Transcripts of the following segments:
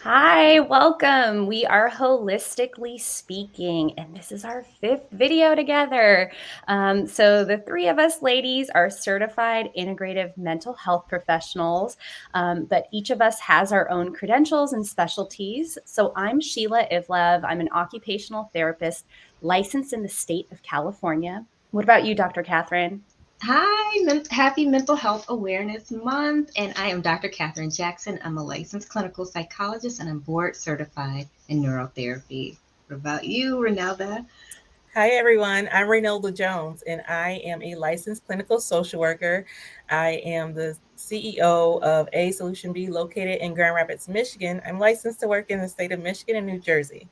Hi, welcome. We are Holistically Speaking, and this is our fifth video together. So, the three of us ladies are certified integrative mental health professionals, but each of us has our own credentials and specialties. So, I'm Sheila Ivlev. I'm an occupational therapist licensed in the state of California. What about you, Dr. Catherine? Hi, happy Mental Health Awareness Month. And I am Dr. Catherine Jackson. I'm a licensed clinical psychologist and I'm board certified in neurotherapy. What about you, Renelda? Hi, everyone. I'm Reynolda Jones, and I am a licensed clinical social worker. I am the CEO of A Solution B located in Grand Rapids, Michigan. I'm licensed to work in the state of Michigan and New Jersey.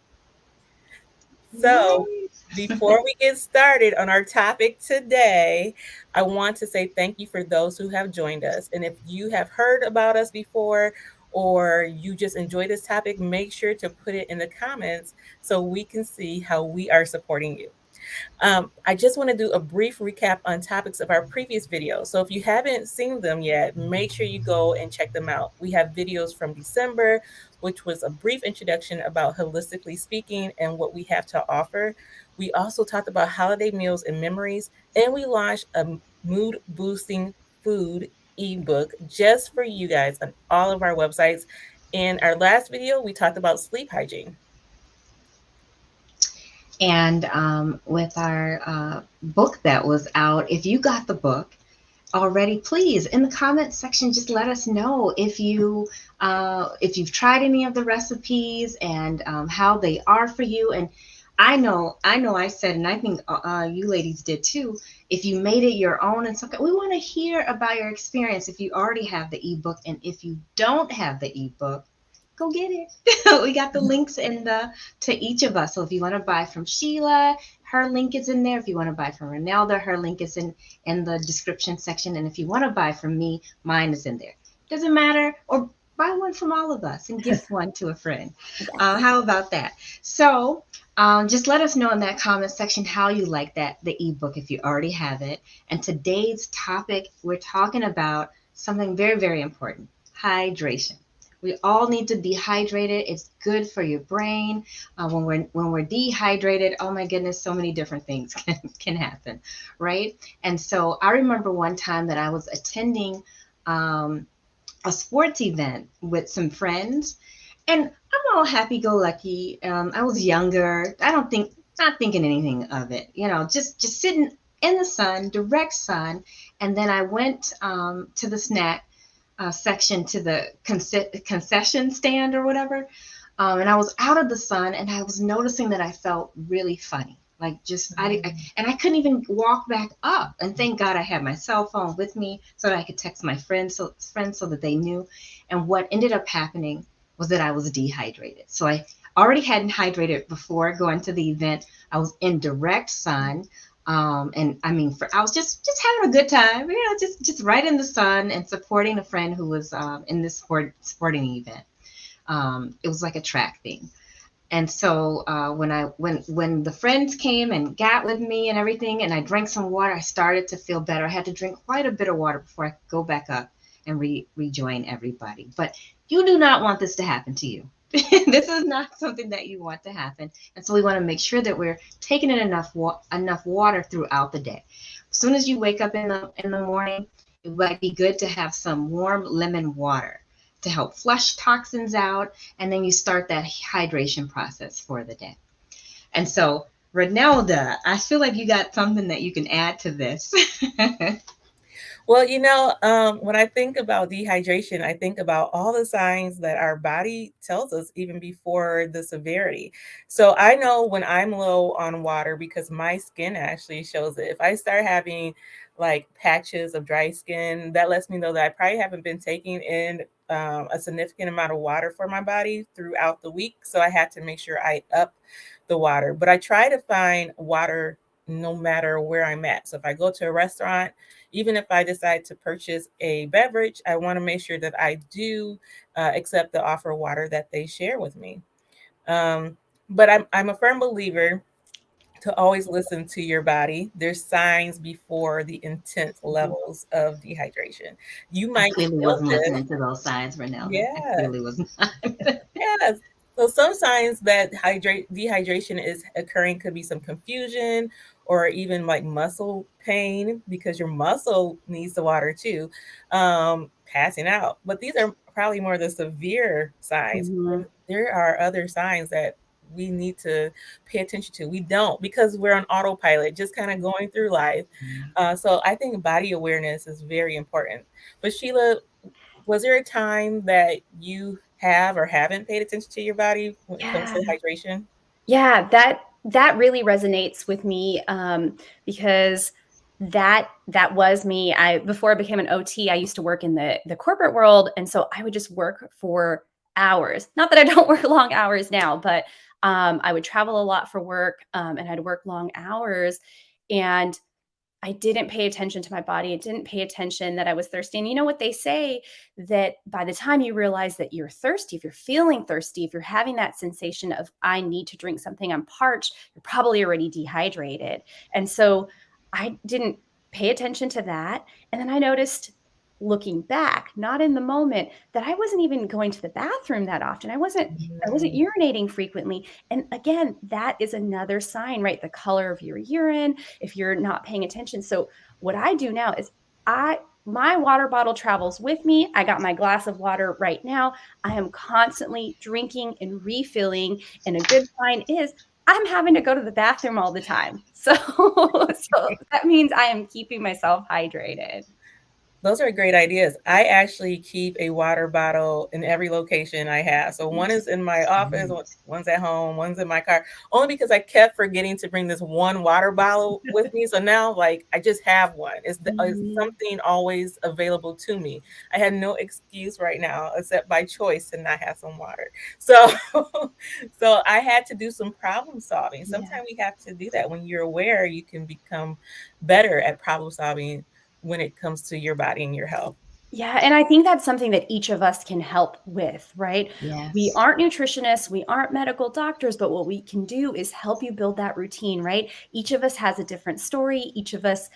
So, Yay! before we get started on our topic today, I want to say thank you for those who have joined us. And if you have heard about us before or you just enjoy this topic, make sure to put it in the comments so we can see how we are supporting you. I just want to do a brief recap on topics of our previous videos. So if you haven't seen them yet, make sure you go and check them out. We have videos from December, which was a brief introduction about holistically speaking and what we have to offer. We also talked about holiday meals and memories, and we launched a mood boosting food ebook just for you guys on all of our websites. In our last video, we talked about sleep hygiene. And with our book that was out, if you got the book already, please in the comment section just let us know if you've tried any of the recipes and how they are for you. And I said, and I think you ladies did too. If you made it your own, and something, we want to hear about your experience. If you already have the ebook, and if you don't have the ebook, go get it. We got the links in the to each of us. So if you want to buy from Sheila, her link is in there. If you want to buy from Renelda, her link is in the description section. And if you want to buy from me, mine is in there. Doesn't matter. Or buy one from all of us and gift one to a friend. Yes. How about that? So just let us know in that comment section how you like the ebook if you already have it. And today's topic, we're talking about something very, very important: hydration. We all need to be hydrated. It's good for your brain. When we're dehydrated, oh my goodness, so many different things can happen, right? And so I remember one time that I was attending um, a sports event with some friends, and I'm all happy-go-lucky. I was younger. Not thinking anything of it, just sitting in the sun, direct sun. And then I went to the snack section, to the concession stand or whatever. And I was out of the sun, and I was noticing that I felt really funny. Like, just and I couldn't even walk back up. And thank God I had my cell phone with me so that I could text my friends so that they knew. And what ended up happening was that I was dehydrated. So I already hadn't hydrated before going to the event. I was in direct sun. And I mean, I was just having a good time, just right in the sun and supporting a friend who was in this sporting event. It was like a track thing. And so when the friends came and got with me and everything, and I drank some water, I started to feel better. I had to drink quite a bit of water before I could go back up and rejoin everybody. But you do not want this to happen to you. This is not something that you want to happen. And so we want to make sure that we're taking in enough water throughout the day. As soon as you wake up in the morning, it might be good to have some warm lemon water to help flush toxins out, and then you start that hydration process for the day. And so, Renelda, I feel like you got something that you can add to this. Well, when I think about dehydration, I think about all the signs that our body tells us even before the severity. So I know when I'm low on water because my skin actually shows it. If I start having like patches of dry skin, that lets me know that I probably haven't been taking in a significant amount of water for my body throughout the week. So I had to make sure I up the water. But I try to find water no matter where I'm at. So if I go to a restaurant, even if I decide to purchase a beverage, I want to make sure that I do accept the offer of water that they share with me. But I'm a firm believer to always listen to your body. There's signs before the intense levels of dehydration. You I might clearly feel wasn't this. listening to those signs, Renelda. I Yeah. clearly was not. Yeah, Yes. So some signs that dehydration is occurring could be some confusion or even like muscle pain because your muscle needs the water too, passing out. But these are probably more the severe signs. Mhm. There are other signs that we need to pay attention to. We don't because we're on autopilot, just kind of going through life. So I think body awareness is very important. But Sheila, was there a time that you have or haven't paid attention to your body when it comes Yeah. to hydration? Yeah, that really resonates with me, because that was me. I before I became an OT, I used to work in the corporate world, and so I would just work for hours. Not that I don't work long hours now, but I would travel a lot for work, and I'd work long hours, and I didn't pay attention to my body. I didn't pay attention that I was thirsty. And you know what they say, that by the time you realize that you're thirsty, if you're feeling thirsty, if you're having that sensation of, I need to drink something, I'm parched, you're probably already dehydrated. And so I didn't pay attention to that. And then I noticed, looking back, not in the moment, that I wasn't even going to the bathroom that often. I wasn't Mm, urinating frequently. And again, that is another sign, right? The color of your urine, if you're not paying attention. So what I do now is, I my water bottle travels with me. I got my glass of water right now. I am constantly drinking and refilling, and a good sign is I'm having to go to the bathroom all the time. So so that means I am keeping myself hydrated. those are great ideas. I actually keep a water bottle in every location I have. So one is in my office, one's at home, one's in my car, only because I kept forgetting to bring this one water bottle with me. So now, like, I just have one. It's Mhm. something always available to me. I had no excuse right now except by choice to not have some water. So, so I had to do some problem solving. Yeah. Sometimes we have to do that. When you're aware, you can become better at problem solving when it comes to your body and your health. Yeah, and I think that's something that each of us can help with, right? We Yes. aren't nutritionists, we aren't medical doctors, but what we can do is help you build that routine, right? Each of us has a different story. Each of us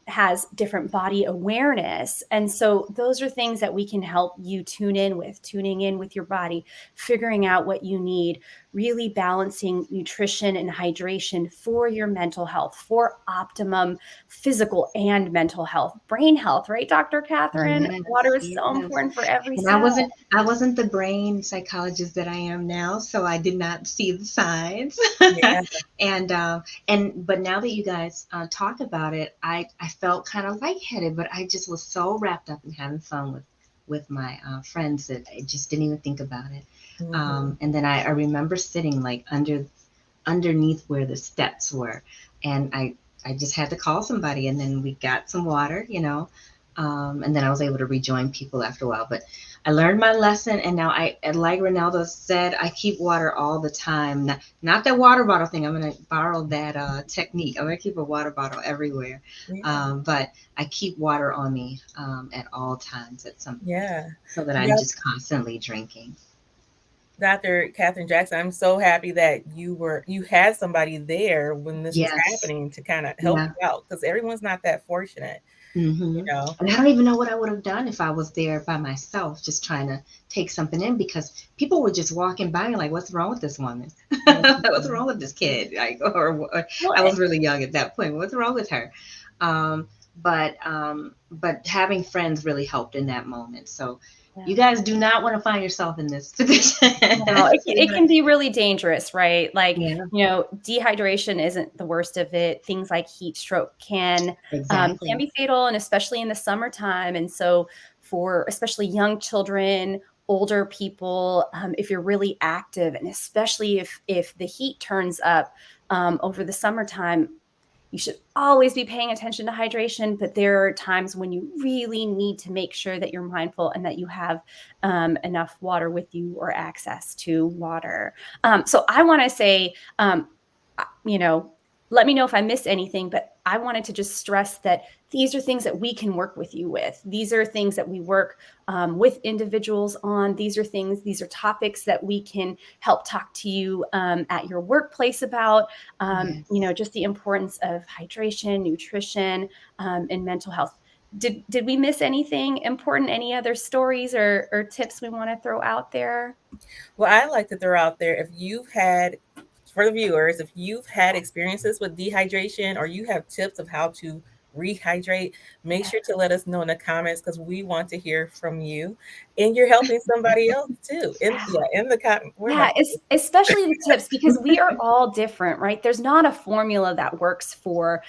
has different body awareness. And so those are things that we can help you tuning in with your body, figuring out what you need, really balancing nutrition and hydration for your mental health, for optimum physical and mental health, brain health, right, Dr. Catherine? Yes, Water is so yes. important for every And I cell. wasn't I wasn't the brain psychologist that I am now, so I did not see the signs. Yeah. And but now that you guys talk about it, I felt kind of lightheaded, but I just was so wrapped up in having fun with my friends that I just didn't even think about it. Mhm. And then I remember sitting like underneath where the steps were, and I just had to call somebody, and then we got some water, and then I was able to rejoin people after a while. But I learned my lesson, and now and like Ronaldo said, I keep water all the time. Not that water bottle thing. I'm gonna borrow that technique. I'm gonna keep a water bottle everywhere, Yeah. but I keep water on me at all times Yeah. so that I'm Yeah. just constantly drinking. Dr. Catherine Jackson, I'm so happy that you had somebody there when this was Yes. happening to kind of help Yeah. you out because everyone's not that fortunate, you know. And I don't even know what I would have done if I was there by myself, just trying to take something in, because people were just walking by me like, "What's wrong with this woman? What's Mhm. wrong with this kid?" Like, or Well, I was really young at that point. What's wrong with her? But having friends really helped in that moment. So you yeah. guys do not want to find yourself in this position. No, So you it gotta, can be really dangerous, right? Like, yeah, dehydration isn't the worst of it. Things like heat stroke can exactly. be fatal, and especially in the summertime. And so, for especially young children, older people, if you're really active, and especially if the heat turns up over the summertime, you should always be paying attention to hydration, but there are times when you really need to make sure that you're mindful and that you have enough water with you or access to water. So I want to say, you know, let me know if I miss anything, but I wanted to just stress that these are things that we can work with you with. These are things that we work with individuals on. These are topics that we can help talk to you at your workplace about. Yes. Just the importance of hydration, nutrition, and mental health. Did we miss anything important? Any other stories or tips we want to throw out there? Well, I like to throw out there, if you've had, for the viewers, if you've had experiences with dehydration or you have tips of how to rehydrate, make Yeah. sure to let us know in the comments because we want to hear from you, and you're helping somebody else too. In the comment, where am I? Yeah, especially the tips because we are all different, right? There's not a formula that works for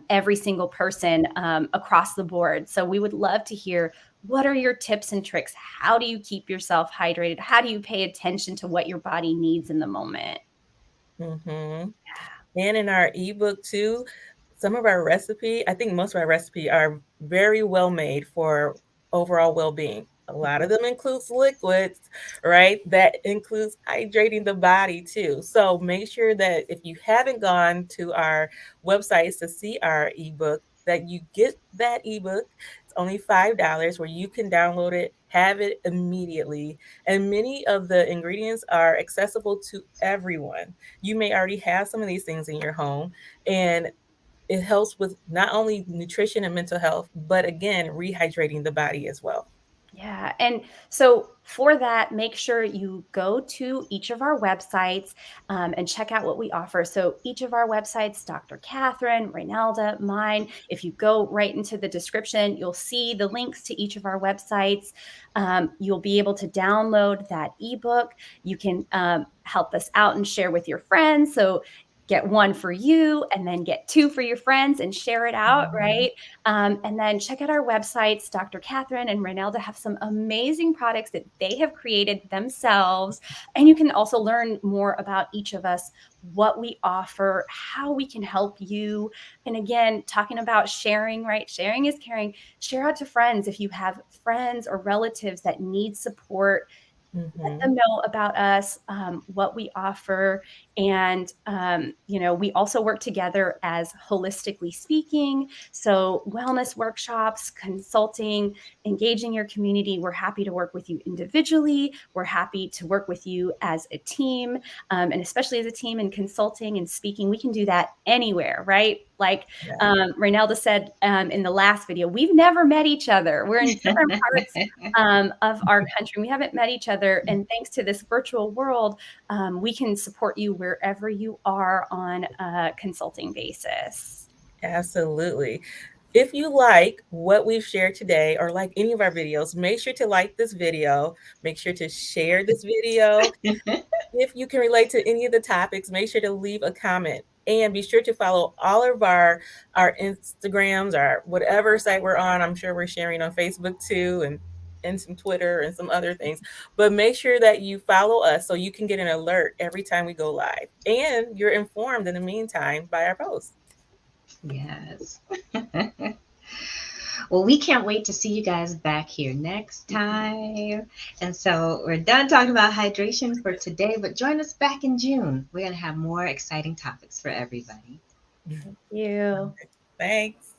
every single person across the board. So we would love to hear, what are your tips and tricks? How do you keep yourself hydrated? How do you pay attention to what your body needs in the moment? Mm-hmm. And in our ebook too, some of our recipe, I think most of our recipe are very well made for overall well-being. A lot of them includes liquids, right? That includes hydrating the body too. So make sure that if you haven't gone to our websites to see our ebook, that you get that ebook. It's only $5 where you can download it, have it immediately. And many of the ingredients are accessible to everyone. You may already have some of these things in your home, and it helps with not only nutrition and mental health, but again, rehydrating the body as well. Yeah. And so for that, make sure you go to each of our websites and check out what we offer. So each of our websites, Dr. Catherine, Reynalda, mine, if you go right into the description, you'll see the links to each of our websites. You'll be able to download that ebook. You can help us out and share with your friends. So get one for you and then get two for your friends and share it out, Mhm. right? And then check out our websites. Dr. Catherine and Reynalda have some amazing products that they have created themselves. And you can also learn more about each of us, what we offer, how we can help you. And again, talking about sharing, right? Sharing is caring. Share out to friends if you have friends or relatives that need support. Let Mhm. them know about us, what we offer. And, we also work together as Holistically Speaking. So, wellness workshops, consulting, engaging your community. We're happy to work with you individually. We're happy to work with you as a team. And especially as a team in consulting and speaking, we can do that anywhere, right? Like Yeah. Reynalda said in the last video, we've never met each other. We're in different parts of our country. We haven't met each other. And thanks to this virtual world, we can support you wherever you are on a consulting basis. Absolutely. If you like what we've shared today or like any of our videos, make sure to like this video. Make sure to share this video. If you can relate to any of the topics, make sure to leave a comment and be sure to follow all of our Instagrams, our whatever site we're on. I'm sure we're sharing on Facebook too, and some Twitter and some other things. But make sure that you follow us so you can get an alert every time we go live, and you're informed in the meantime by our posts. Yes. Well, we can't wait to see you guys back here next time. And so we're done talking about hydration for today, but join us back in June. We're going to have more exciting topics for everybody. Thank you. Thanks.